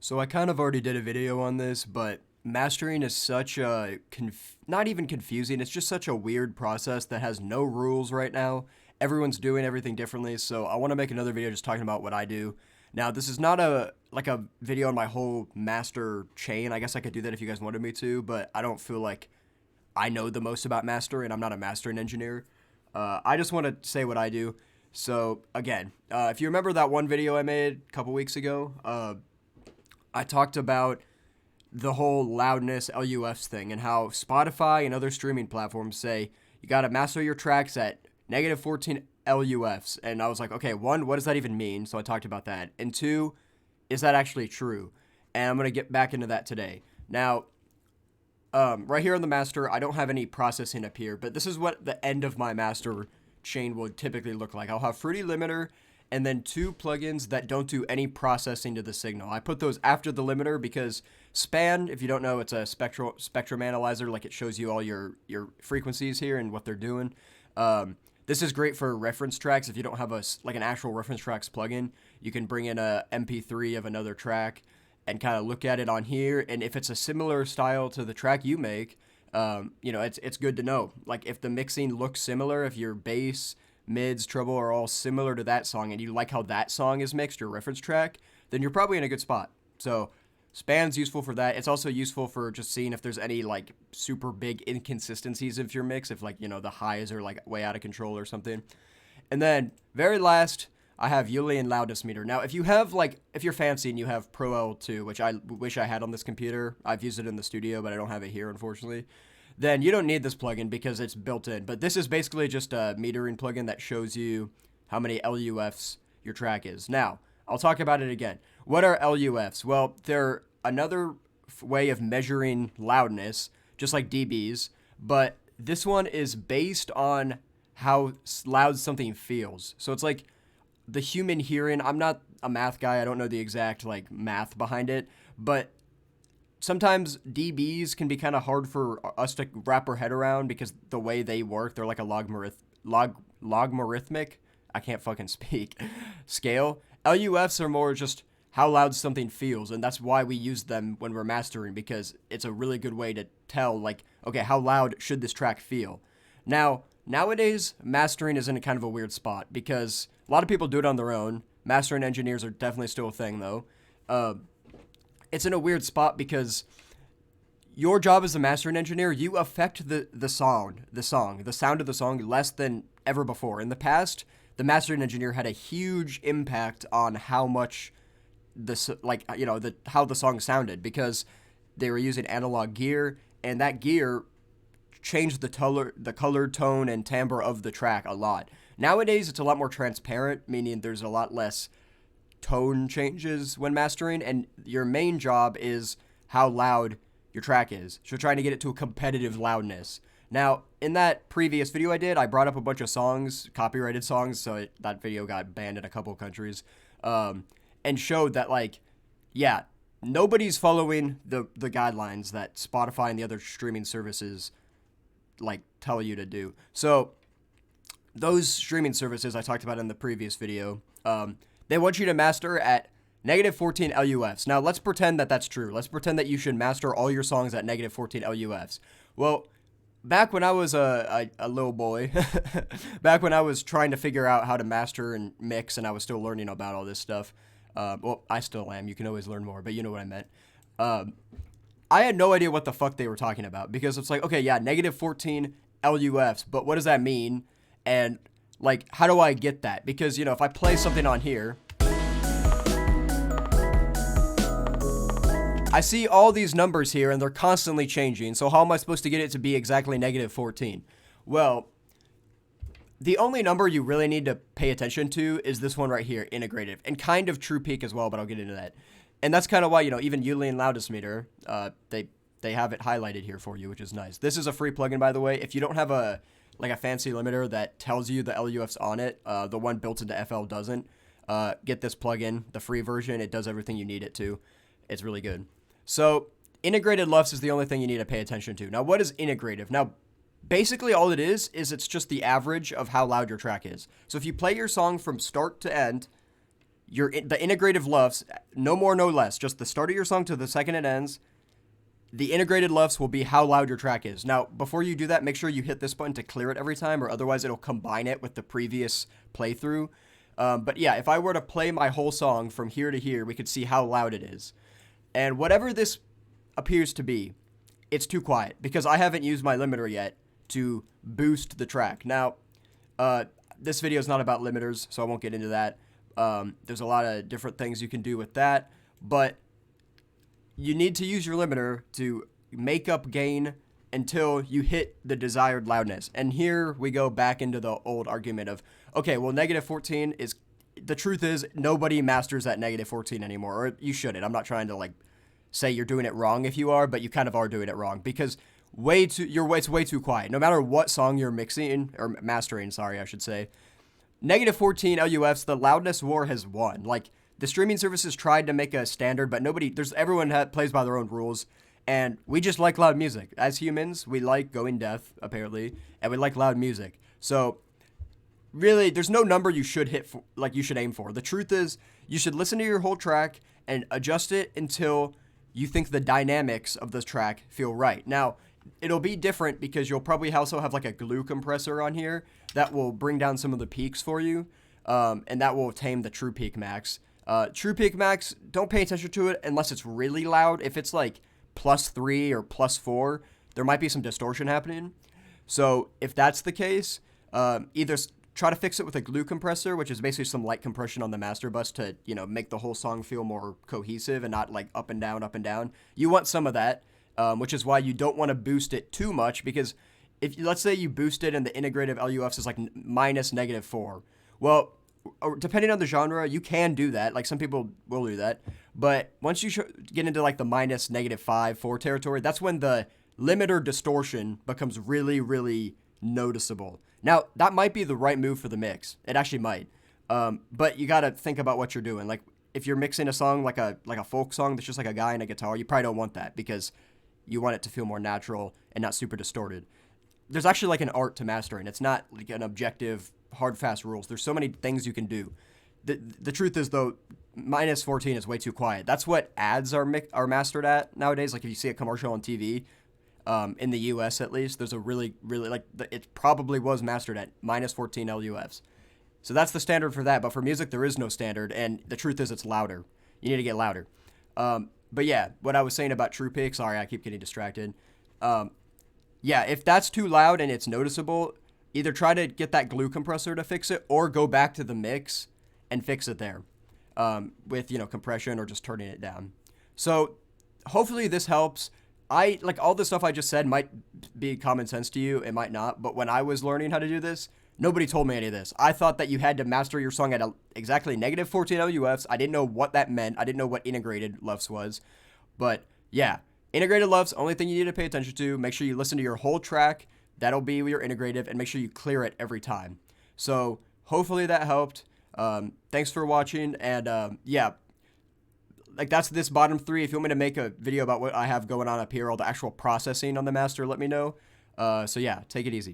So I kind of already did a video on this, but mastering is such a not even confusing. It's just such a weird process that has no rules right now. Everyone's doing everything differently, so I want to make another video just talking about what I do. Now, this is not a video on my whole master chain. I guess I could do that if you guys wanted me to, but I don't feel like I know the most about mastering. I'm not a mastering engineer. I just want to say what I do. So again, if you remember that one video I made a couple weeks ago, I talked about the whole loudness LUFS thing and how Spotify and other streaming platforms say you got to master your tracks at negative 14 LUFS. And I was like, okay, one, what does that even mean? So I talked about that. And two, is that actually true? And I'm going to get back into that today. Now, right here on the master, I don't have any processing up here, but this is what the end of my master chain would typically look like. I'll have Fruity Limiter and then two plugins that don't do any processing to the signal. I put those after the limiter because span, if you don't know, it's a spectrum analyzer. Like it shows you all your frequencies here and what they're doing. This is great for reference tracks. If you don't have an actual reference tracks plugin, you can bring in a MP3 of another track and kind of look at it on here. And if it's a similar style to the track you make, it's good to know. Like if the mixing looks similar, if your bass, mids, treble are all similar to that song and you like how that song is mixed, your reference track, then you're probably in a good spot. So span's useful for that. It's also useful for just seeing if there's any like super big inconsistencies of your mix, if the highs are like way out of control or something. And then very last, I have Julian loudness meter. Now, if you're fancy and you have Pro L2, which I wish I had on this computer, I've used it in the studio, but I don't have it here, unfortunately, then you don't need this plugin because it's built in. But this is basically just a metering plugin that shows you how many LUFs your track is. Now, I'll talk about it again. What are LUFs? Well, they're another way of measuring loudness, just like dBs, but this one is based on how loud something feels. So it's like the human hearing. I'm not a math guy. I don't know the exact math behind it, but sometimes dBs can be kind of hard for us to wrap our head around because the way they work, they're like a logarithmic, I can't fucking speak, scale. LUFs are more just how loud something feels, and that's why we use them when we're mastering, because it's a really good way to tell, okay, how loud should this track feel? Now, nowadays, mastering is in a kind of a weird spot because a lot of people do it on their own. Mastering engineers are definitely still a thing, though. It's in a weird spot because your job as a mastering engineer, you affect the sound of the song less than ever before. In the past, the mastering engineer had a huge impact on how much how the song sounded because they were using analog gear, and that gear changed the color, tone, and timbre of the track a lot. Nowadays, it's a lot more transparent, meaning there's a lot less tone changes when mastering, and your main job is how loud your track is. So trying to get it to a competitive loudness. Now, in that previous video I did, I brought up a bunch of songs, copyrighted songs, so that video got banned in a couple countries, and showed that, nobody's following the guidelines that Spotify and the other streaming services, tell you to do. So, those streaming services I talked about in the previous video, they want you to master at negative 14 LUFs. Now, let's pretend that that's true. Let's pretend that you should master all your songs at negative 14 LUFs. Well, back when I was a little boy, back when I was trying to figure out how to master and mix, and I was still learning about all this stuff, I still am. You can always learn more, but you know what I meant. I had no idea what the fuck they were talking about because it's like, okay, yeah, negative 14 LUFs, but what does that mean? And how do I get that? Because, if I play something on here, I see all these numbers here and they're constantly changing. So how am I supposed to get it to be exactly negative 14? Well, the only number you really need to pay attention to is this one right here, integrative, and kind of true peak as well, but I'll get into that. And that's kind of why, even Julian loudness meter, they have it highlighted here for you, which is nice. This is a free plugin, by the way. If you don't have a fancy limiter that tells you the LUFs on it, the one built into FL doesn't, get this plugin, the free version. It does everything you need it to. It's really good. So integrated LUFS is the only thing you need to pay attention to. Now, what is integrative? Now, basically all it is it's just the average of how loud your track is. So if you play your song from start to end, the integrative LUFS, no more, no less, just the start of your song to the second it ends. The integrated LUFS will be how loud your track is. Now, before you do that, make sure you hit this button to clear it every time, or otherwise it'll combine it with the previous playthrough. But yeah, if I were to play my whole song from here to here, we could see how loud it is. And whatever this appears to be, it's too quiet, because I haven't used my limiter yet to boost the track. Now, this video is not about limiters, so I won't get into that. There's a lot of different things you can do with that, but you need to use your limiter to make up gain until you hit the desired loudness. And here we go back into the old argument of, okay, well, negative 14 is, the truth is nobody masters at negative 14 anymore, or you shouldn't. I'm not trying to like say you're doing it wrong if you are, but you kind of are doing it wrong, because it's way too quiet. No matter what song you're mixing or mastering, sorry, I should say, negative 14 LUFs, the loudness war has won. Like, the streaming services tried to make a standard, but everyone plays by their own rules, and we just like loud music. As humans, we like going deaf, apparently, and we like loud music. So, really, there's no number you should you should aim for. The truth is, you should listen to your whole track and adjust it until you think the dynamics of the track feel right. Now, it'll be different because you'll probably also have like a glue compressor on here that will bring down some of the peaks for you, and that will tame the true peak max. True peak max, don't pay attention to it unless it's really loud. If it's like +3 or +4, there might be some distortion happening. So if that's the case, either try to fix it with a glue compressor, which is basically some light compression on the master bus to, make the whole song feel more cohesive and not like up and down, up and down. You want some of that, which is why you don't want to boost it too much, because if, let's say you boost it and the integrative LUFs is like minus -4. Well, depending on the genre, you can do that. Like, some people will do that. But once you get into like the minus -5, 4 territory, that's when the limiter distortion becomes really, really noticeable. Now, that might be the right move for the mix. It actually might. But you got to think about what you're doing. Like, if you're mixing a song like a folk song that's just like a guy and a guitar, you probably don't want that, because you want it to feel more natural and not super distorted. There's actually like an art to mastering. It's not like an objective, hard, fast rules. There's so many things you can do. The truth is, though, minus 14 is way too quiet. That's what ads are mastered at nowadays. Like, if you see a commercial on TV, in the US at least, there's a really, really, like, it probably was mastered at minus 14 LUFs. So that's the standard for that. But for music, there is no standard. And the truth is, it's louder. You need to get louder. But yeah, what I was saying about true peak, sorry, I keep getting distracted. Yeah, if that's too loud and it's noticeable, either try to get that glue compressor to fix it, or go back to the mix and fix it there, with, compression or just turning it down. So hopefully this helps. Like, all the stuff I just said might be common sense to you. It might not. But when I was learning how to do this, nobody told me any of this. I thought that you had to master your song at exactly negative 14 LUFs. I didn't know what that meant. I didn't know what integrated LUFS was. But yeah, integrated LUFS, only thing you need to pay attention to. Make sure you listen to your whole track. That'll be your integrative, and make sure you clear it every time. So hopefully that helped. Thanks for watching, and yeah, like, that's this bottom 3. If you want me to make a video about what I have going on up here, all the actual processing on the master, let me know. So yeah, take it easy.